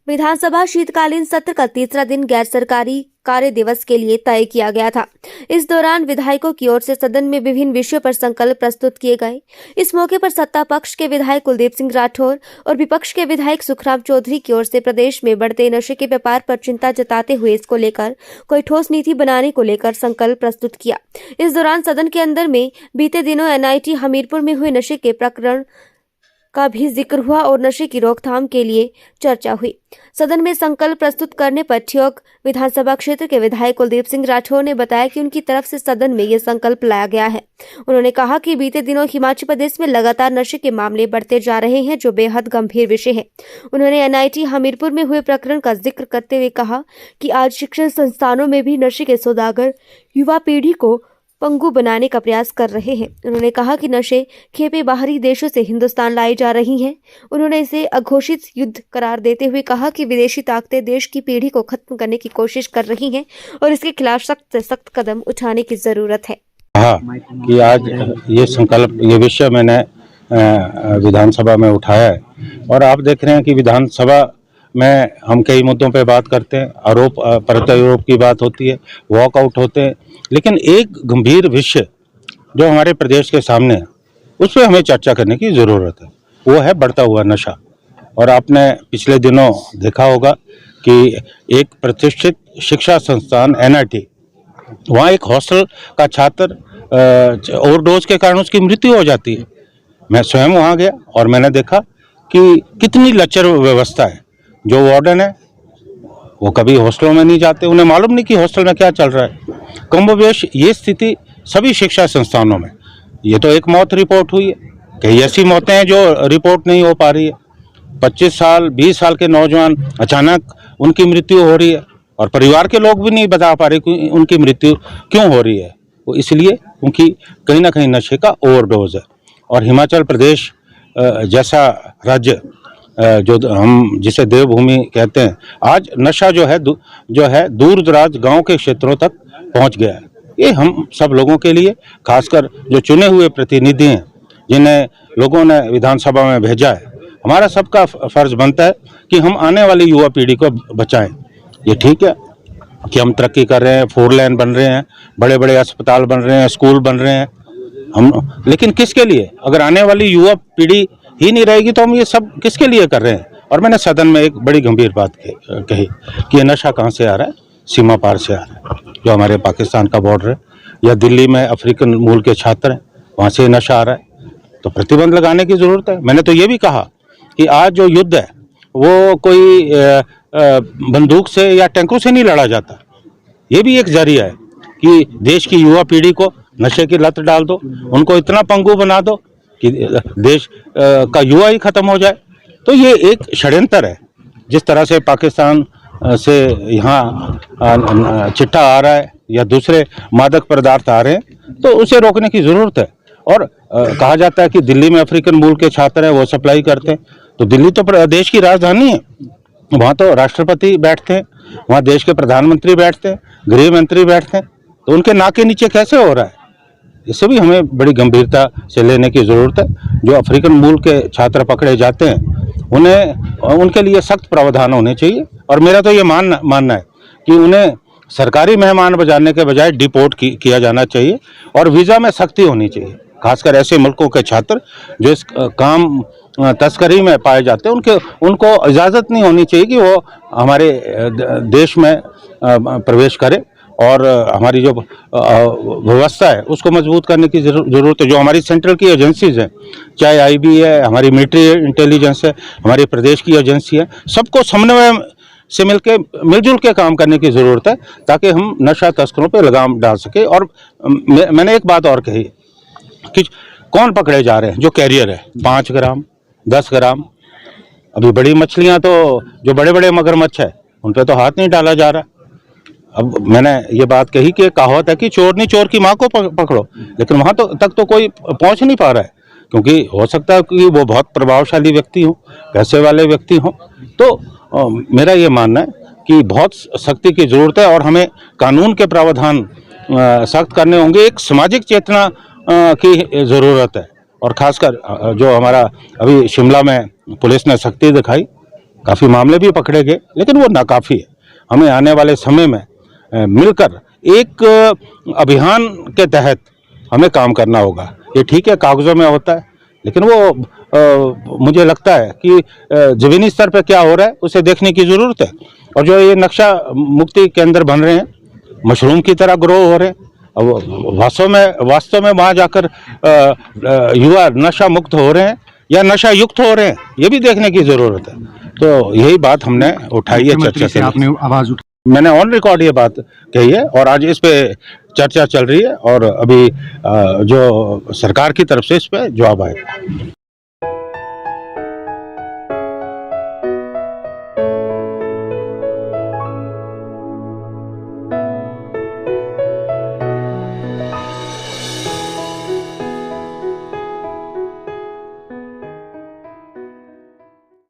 विधानसभा शीतकालीन सत्र का तीसरा दिन गैर सरकारी कार्य दिवस के लिए तय किया गया था। इस दौरान विधायकों की ओर से सदन में विभिन्न विषयों पर संकल्प प्रस्तुत किए गए। इस मौके पर सत्ता पक्ष के विधायक कुलदीप सिंह राठौर और विपक्ष के विधायक सुखराम चौधरी की ओर से प्रदेश में बढ़ते नशे के व्यापार पर चिंता जताते हुए इसको लेकर कोई ठोस नीति बनाने को लेकर संकल्प प्रस्तुत किया। इस दौरान सदन के अंदर में बीते दिनों NIT हमीरपुर में हुए नशे के प्रकरण का भी जिक्र हुआ और नशे की रोकथाम के लिए चर्चा हुई। सदन में संकल्प प्रस्तुत करने पर ठियोग विधानसभा क्षेत्र के विधायक कुलदीप सिंह राठौर ने बताया कि उनकी तरफ से सदन में ये संकल्प लाया गया है। उन्होंने कहा कि बीते दिनों हिमाचल प्रदेश में लगातार नशे के मामले बढ़ते जा रहे हैं, जो बेहद गंभीर विषय है। उन्होंने NIT हमीरपुर में हुए प्रकरण का जिक्र करते हुए कहा कि आज शिक्षण संस्थानों में भी नशे के सौदागर युवा पीढ़ी को पंगु बनाने का प्रयास कर रहे हैं। उन्होंने कहा कि नशे खेपे बाहरी देशों से हिंदुस्तान लाई जा रही हैं। उन्होंने इसे अघोषित युद्ध करार देते हुए कहा कि विदेशी ताकतें देश की पीढ़ी को खत्म करने की कोशिश कर रही हैं और इसके खिलाफ सख्त से सख्त कदम उठाने की जरूरत है। हाँ, कि आज ये संकल्प, ये विषय मैंने विधानसभा में उठाया है और आप देख रहे हैं कि विधानसभा में हम कई मुद्दों पे बात करते हैं, आरोप प्रत्यारोप की बात होती है, वॉकआउट होते हैं, लेकिन एक गंभीर विषय जो हमारे प्रदेश के सामने है उस पर हमें चर्चा करने की ज़रूरत है, वो है बढ़ता हुआ नशा। और आपने पिछले दिनों देखा होगा कि एक प्रतिष्ठित शिक्षा संस्थान NIT, वहाँ एक हॉस्टल का छात्र ओवरडोज के कारण उसकी मृत्यु हो जाती है। मैं स्वयं वहाँ गया और मैंने देखा कि कितनी लचर व्यवस्था है। जो वार्डन है वो कभी हॉस्टलों में नहीं जाते, उन्हें मालूम नहीं कि हॉस्टल में क्या चल रहा है। कमोबेश ये स्थिति सभी शिक्षा संस्थानों में। ये तो एक मौत रिपोर्ट हुई है, कई ऐसी मौतें हैं जो रिपोर्ट नहीं हो पा रही है। 25 साल 20 साल के नौजवान अचानक उनकी मृत्यु हो रही है और परिवार के लोग भी नहीं बता पा रहे कि उनकी मृत्यु क्यों हो रही है। वो इसलिए क्योंकि कहीं ना कहीं नशे का ओवरडोज है। और हिमाचल प्रदेश जैसा राज्य जो हम जिसे देवभूमि कहते हैं, आज नशा जो है दूर दराज गांव के क्षेत्रों तक पहुंच गया है। ये हम सब लोगों के लिए, खासकर जो चुने हुए प्रतिनिधि हैं जिन्हें लोगों ने विधानसभा में भेजा है, हमारा सबका फर्ज बनता है कि हम आने वाली युवा पीढ़ी को बचाएं। ये ठीक है कि हम तरक्की कर रहे हैं, 4 लेन बन रहे हैं, बड़े बड़े अस्पताल बन रहे हैं, स्कूल बन रहे हैं, लेकिन किसके लिए? अगर आने वाली युवा पीढ़ी ही नहीं रहेगी तो हम ये सब किसके लिए कर रहे हैं? और मैंने सदन में एक बड़ी गंभीर बात कही कि ये नशा कहाँ से आ रहा है? सीमा पार से आ रहा है, जो हमारे पाकिस्तान का बॉर्डर है, या दिल्ली में अफ्रीकन मूल के छात्र हैं, वहाँ से नशा आ रहा है। तो प्रतिबंध लगाने की ज़रूरत है। मैंने तो ये भी कहा कि आज जो युद्ध है वो कोई बंदूक से या टैंकों से नहीं लड़ा जाता। ये भी एक जरिया है कि देश की युवा पीढ़ी को नशे की लत डाल दो, उनको इतना पंगु बना दो कि देश का युवा ही खत्म हो जाए। तो ये एक षड्यंत्र है। जिस तरह से पाकिस्तान से यहाँ चिट्ठा आ रहा है या दूसरे मादक पदार्थ आ रहे हैं, तो उसे रोकने की ज़रूरत है। और कहा जाता है कि दिल्ली में अफ्रीकन मूल के छात्र हैं, वो सप्लाई करते हैं। तो दिल्ली तो देश की राजधानी है, वहाँ तो राष्ट्रपति बैठते हैं, वहाँ देश के प्रधानमंत्री बैठते हैं, गृह मंत्री बैठते हैं, तो उनके नाक के नीचे कैसे हो रहा है? इसे भी हमें बड़ी गंभीरता से लेने की ज़रूरत है। जो अफ्रीकन मूल के छात्र पकड़े जाते हैं उनके लिए सख्त प्रावधान होने चाहिए। और मेरा तो ये मानना है कि उन्हें सरकारी मेहमान बजाने के बजाय डिपोर्ट किया जाना चाहिए और वीज़ा में सख्ती होनी चाहिए। खासकर ऐसे मुल्कों के छात्र जो इस काम तस्करी में पाए जाते हैं, उनको इजाज़त नहीं होनी चाहिए कि वो हमारे देश में प्रवेश करें। और हमारी जो व्यवस्था है उसको मजबूत करने की ज़रूरत है। जो हमारी सेंट्रल की एजेंसीज़ हैं, चाहे IB है, हमारी मिलिट्री इंटेलिजेंस है, हमारी प्रदेश की एजेंसी है, सबको समन्वय से मिलजुल के काम करने की ज़रूरत है ताकि हम नशा तस्करों पर लगाम डाल सके। और मैंने एक बात और कही कि कौन पकड़े जा रहे हैं? जो कैरियर है, 5 ग्राम 10 ग्राम। अभी बड़ी मछलियाँ तो जो बड़े बड़े मगरमच्छ है उन पर तो हाथ नहीं डाला जा रहा। अब मैंने ये बात कही कि कहावत है कि चोर नहीं चोर की माँ को पकड़ो, लेकिन वहाँ तक तो कोई पहुँच नहीं पा रहा है, क्योंकि हो सकता है कि वो बहुत प्रभावशाली व्यक्ति हो, पैसे वाले व्यक्ति हो। तो मेरा ये मानना है कि बहुत सख्ती की ज़रूरत है और हमें कानून के प्रावधान सख्त करने होंगे। एक सामाजिक चेतना की ज़रूरत है। और ख़ासकर जो हमारा अभी शिमला में पुलिस ने सख्ती दिखाई, काफ़ी मामले भी पकड़े गए, लेकिन वो नाकाफ़ी है। हमें आने वाले समय में मिलकर एक अभियान के तहत हमें काम करना होगा। ये ठीक है, कागज़ों में होता है, लेकिन वो मुझे लगता है कि ज़मीनी स्तर पे क्या हो रहा है उसे देखने की ज़रूरत है। और जो ये नक्शा मुक्ति केंद्र बन रहे हैं, मशरूम की तरह ग्रो हो रहे हैं, अब वास्तव में वहाँ जाकर युवा नशा मुक्त हो रहे हैं या नशा युक्त हो रहे हैं, ये भी देखने की ज़रूरत है। तो यही बात हमने उठाई है, चर्चा मुख्यमंत्री से करी। आपने आवाज उठाई। मैंने ऑन रिकॉर्ड ये बात कही है और आज इस पे चर्चा चल रही है और अभी जो सरकार की तरफ से इस पे जवाब आएगा।